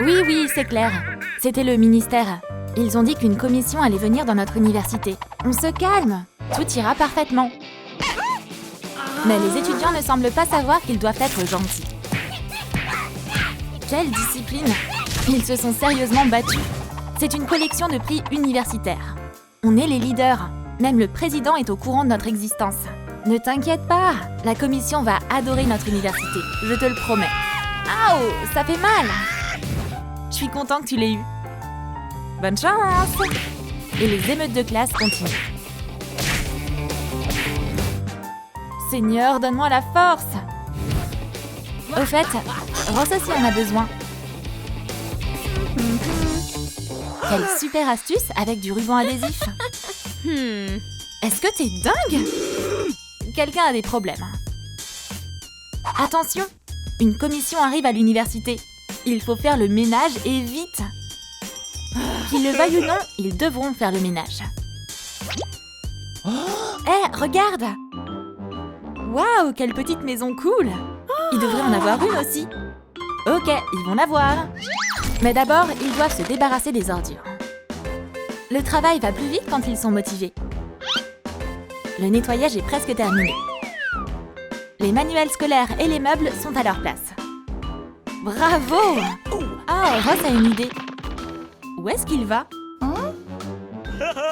Oui, c'est clair. C'était le ministère. Ils ont dit qu'une commission allait venir dans notre université. On se calme. Tout ira parfaitement. Mais les étudiants ne semblent pas savoir qu'ils doivent être gentils. Quelle discipline! Ils se sont sérieusement battus. C'est une collection de prix universitaires. On est les leaders. Même le président est au courant de notre existence. Ne t'inquiète pas, la commission va adorer notre université, je te le promets. Aouh, ça fait mal! Je suis content que tu l'aies eu. Bonne chance! Et les émeutes de classe continuent. Seigneur, donne-moi la force! Au fait, Ross aussi en a besoin. Quelle super astuce avec du ruban adhésif. Est-ce que t'es dingue? Quelqu'un a des problèmes. Attention, une commission arrive à l'université. Il faut faire le ménage et vite. Qu'ils le veuillent ou non, ils devront faire le ménage. Hé, regarde! Waouh, quelle petite maison cool! Ils devraient en avoir une aussi. Ok, ils vont la voir. Mais d'abord, ils doivent se débarrasser des ordures. Le travail va plus vite quand ils sont motivés. Le nettoyage est presque terminé. Les manuels scolaires et les meubles sont à leur place. Bravo! Ah, Ross a une idée. Où est-ce qu'il va?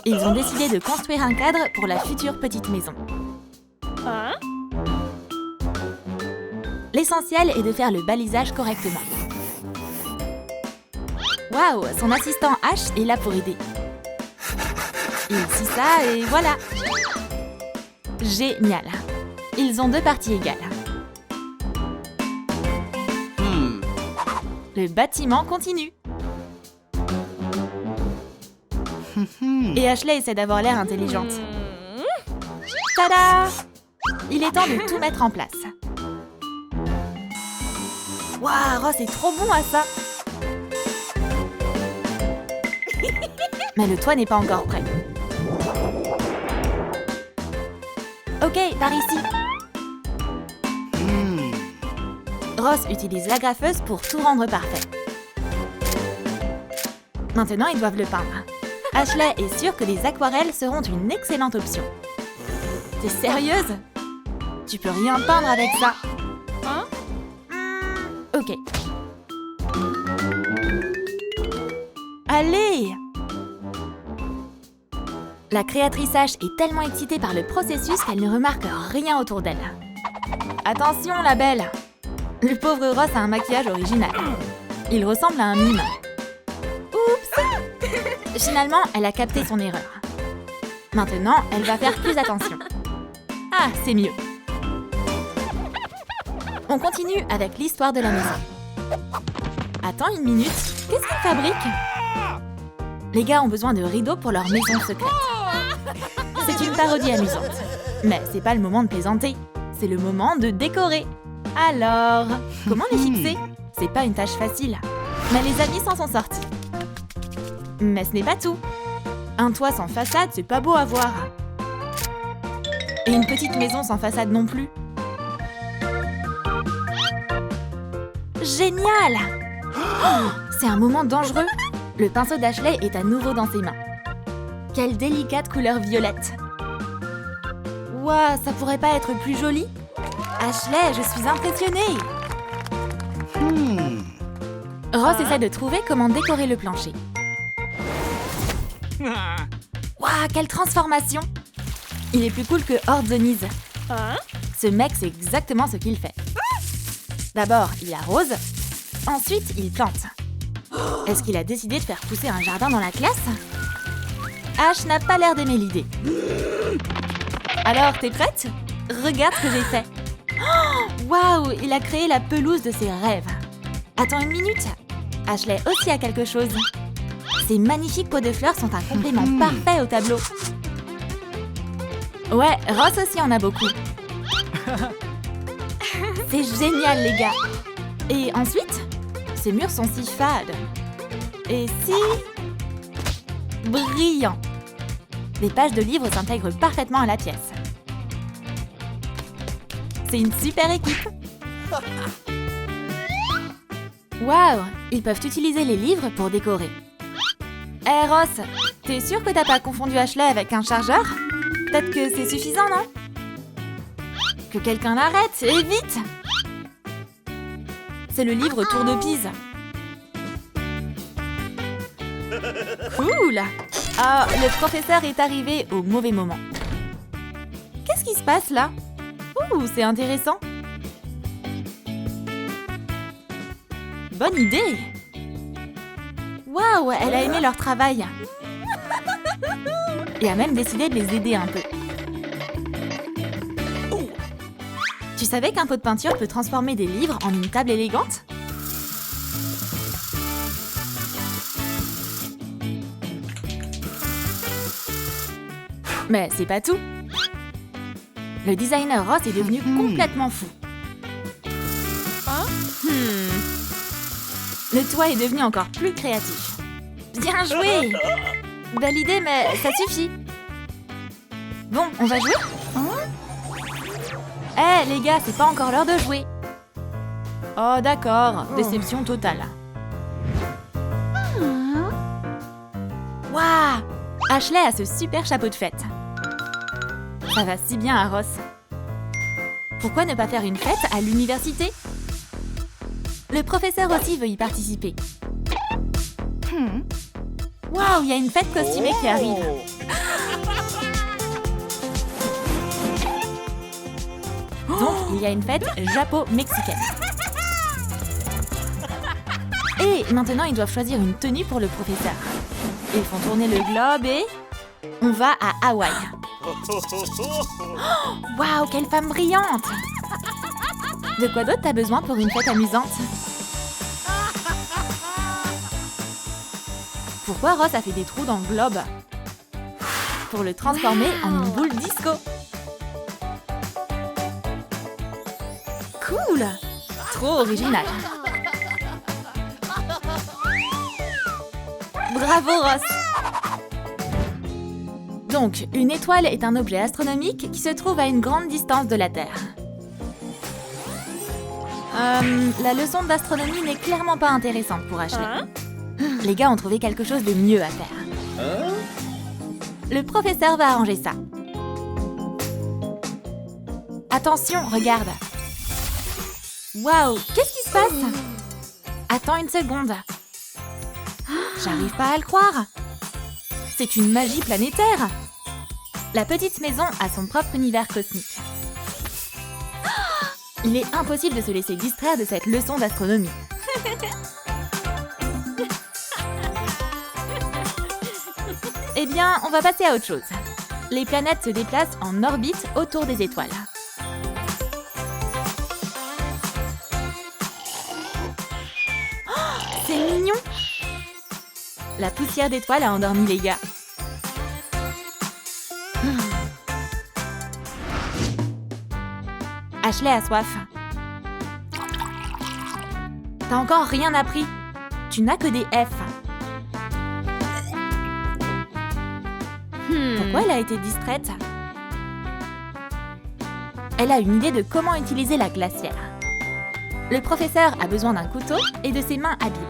Ils ont décidé de construire un cadre pour la future petite maison. L'essentiel est de faire le balisage correctement. Waouh, son assistant Ash est là pour aider. Il scie ça et voilà. Génial. Ils ont 2 parties égales. Le bâtiment continue. Et Ashley essaie d'avoir l'air intelligente. Tada! Il est temps de tout mettre en place. Waouh, Ross est trop bon à ça! Mais le toit n'est pas encore prêt. Ok, par ici. Ross utilise l'agrafeuse pour tout rendre parfait. Maintenant, ils doivent le peindre. Ashley est sûre que les aquarelles seront une excellente option. T'es sérieuse? Tu peux rien peindre avec ça. Ok. Allez! La créatrice H est tellement excitée par le processus qu'elle ne remarque rien autour d'elle. Attention, la belle! Le pauvre Ross a un maquillage original. Il ressemble à un mime. Oups! Finalement, elle a capté son erreur. Maintenant, elle va faire plus attention. Ah, c'est mieux. On continue avec l'histoire de la maison. Attends une minute, qu'est-ce qu'ils fabriquent? Les gars ont besoin de rideaux pour leur maison secrète. C'est une parodie amusante. Mais c'est pas le moment de plaisanter, c'est le moment de décorer. Alors, comment les fixer? C'est pas une tâche facile, mais les amis s'en sont sortis. Mais ce n'est pas tout. Un toit sans façade, c'est pas beau à voir. Et une petite maison sans façade non plus. Génial! Oh, c'est un moment dangereux. Le pinceau d'Ashley est à nouveau dans ses mains. Quelle délicate couleur violette. Ouah, ça pourrait pas être plus joli? Ashley, je suis impressionnée! Ross essaie de trouver comment décorer le plancher. Ouah, quelle transformation! Il est plus cool que Horde the Knees. Ce mec, c'est exactement ce qu'il fait. D'abord, il arrose. Ensuite, il plante. Est-ce qu'il a décidé de faire pousser un jardin dans la classe? Ash n'a pas l'air d'aimer l'idée. Alors, t'es prête? Regarde ce que j'ai fait. Waouh, il a créé la pelouse de ses rêves. Attends une minute. Ashley aussi a quelque chose. Ces magnifiques pots de fleurs sont un complément parfait au tableau. Ouais, Ross aussi en a beaucoup. C'est génial, les gars. Et ensuite, ces murs sont si fades. Et si... brillants. Les pages de livres s'intègrent parfaitement à la pièce. C'est une super équipe. Waouh, ils peuvent utiliser les livres pour décorer. Hé Ross, t'es sûr que t'as pas confondu Ashley avec un chargeur? Peut-être que c'est suffisant, non? Que quelqu'un l'arrête, et vite! C'est le livre Tour de Pise. Cool! Ah, le professeur est arrivé au mauvais moment. Qu'est-ce qui se passe là? Ouh, c'est intéressant. Bonne idée! Waouh, elle a aimé leur travail. Et a même décidé de les aider un peu. Tu savais qu'un pot de peinture peut transformer des livres en une table élégante? Mais c'est pas tout. Le designer Ross est devenu complètement fou. Le toit est devenu encore plus créatif. Bien joué! Belle idée, mais ça suffit. Bon, on va jouer? Eh, les gars, c'est pas encore l'heure de jouer. Oh, d'accord. Déception totale. Waouh! Ashley a ce super chapeau de fête. Ça va si bien à Ross. Pourquoi ne pas faire une fête à l'université? Le professeur aussi veut y participer. Waouh, il y a une fête costumée qui arrive. Donc, il y a une fête japo-mexicaine. Et maintenant, ils doivent choisir une tenue pour le professeur. Ils font tourner le globe et... on va à Hawaï. Waouh, quelle femme brillante! De quoi d'autre t'as besoin pour une fête amusante? Pourquoi Ross a fait des trous dans le globe? Pour le transformer en une boule disco. Cool! Trop original. Bravo Ross! Donc, une étoile est un objet astronomique qui se trouve à une grande distance de la Terre. La leçon d'astronomie n'est clairement pas intéressante pour Ashley. Les gars ont trouvé quelque chose de mieux à faire. Le professeur va arranger ça. Attention, regarde. Waouh, qu'est-ce qui se passe? Attends une seconde. J'arrive pas à le croire. C'est une magie planétaire. La petite maison a son propre univers cosmique. Il est impossible de se laisser distraire de cette leçon d'astronomie. Eh bien, on va passer à autre chose. Les planètes se déplacent en orbite autour des étoiles. Oh, c'est mignon! La poussière d'étoiles a endormi les gars. Ashley a soif. T'as encore rien appris. Tu n'as que des F. Pourquoi elle a été distraite? Elle a une idée de comment utiliser la glacière. Le professeur a besoin d'un couteau et de ses mains habiles.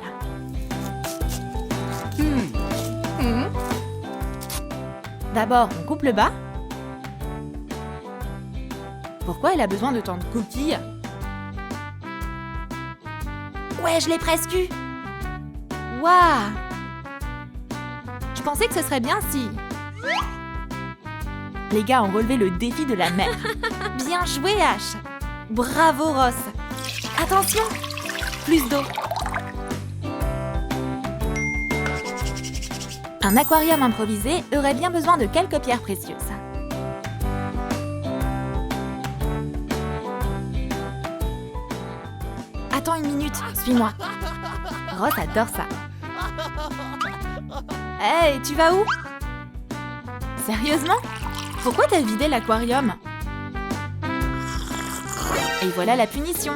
D'abord, on coupe le bas. Pourquoi elle a besoin de tant de coquilles? Ouais, je l'ai presque eu. Waouh! Je pensais que ce serait bien si... Les gars ont relevé le défi de la mer. Bien joué, Ash! Bravo, Ross! Attention! Plus d'eau. Un aquarium improvisé aurait bien besoin de quelques pierres précieuses. Attends une minute, suis-moi. Ross adore ça. Hey, tu vas où? Sérieusement? Pourquoi t'as vidé l'aquarium? Et voilà la punition.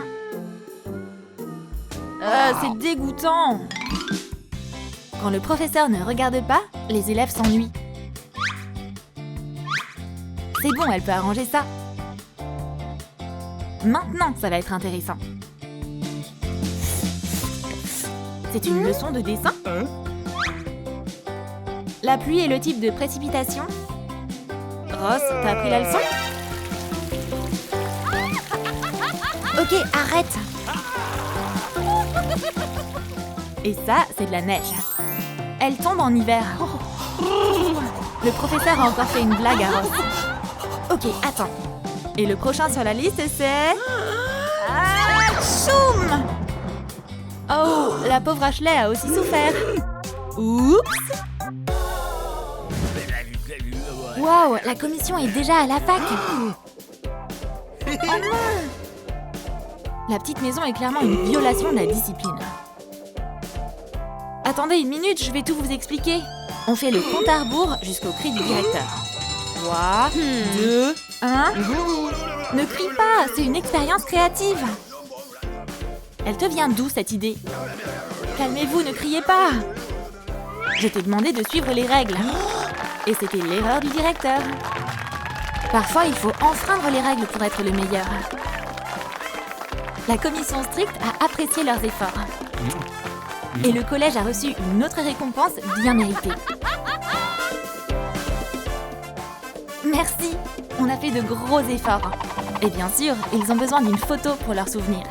C'est dégoûtant. Quand le professeur ne regarde pas, les élèves s'ennuient. C'est bon, elle peut arranger ça. Maintenant, ça va être intéressant. C'est une leçon de dessin? La pluie est le type de précipitation? Ross, t'as appris la leçon? Ok, arrête! Et ça, c'est de la neige. Elle tombe en hiver. Le professeur a encore fait une blague à Ross. Ok, attends. Et le prochain sur la liste, c'est... Choum! Oh, la pauvre Ashley a aussi souffert. Oups! Wow, la commission est déjà à la fac. Oh non! La petite maison est clairement une violation de la discipline. Attendez une minute, je vais tout vous expliquer. On fait le compte à rebours jusqu'au cri du directeur. 3, 2, 1... Ne crie pas, c'est une expérience créative. Elle te vient d'où, cette idée? Calmez-vous, ne criez pas. Je t'ai demandé de suivre les règles. Et c'était l'erreur du directeur. Parfois, il faut enfreindre les règles pour être le meilleur. La commission stricte a apprécié leurs efforts. Et le collège a reçu une autre récompense bien méritée. Merci, on a fait de gros efforts. Et bien sûr, ils ont besoin d'une photo pour leur souvenir.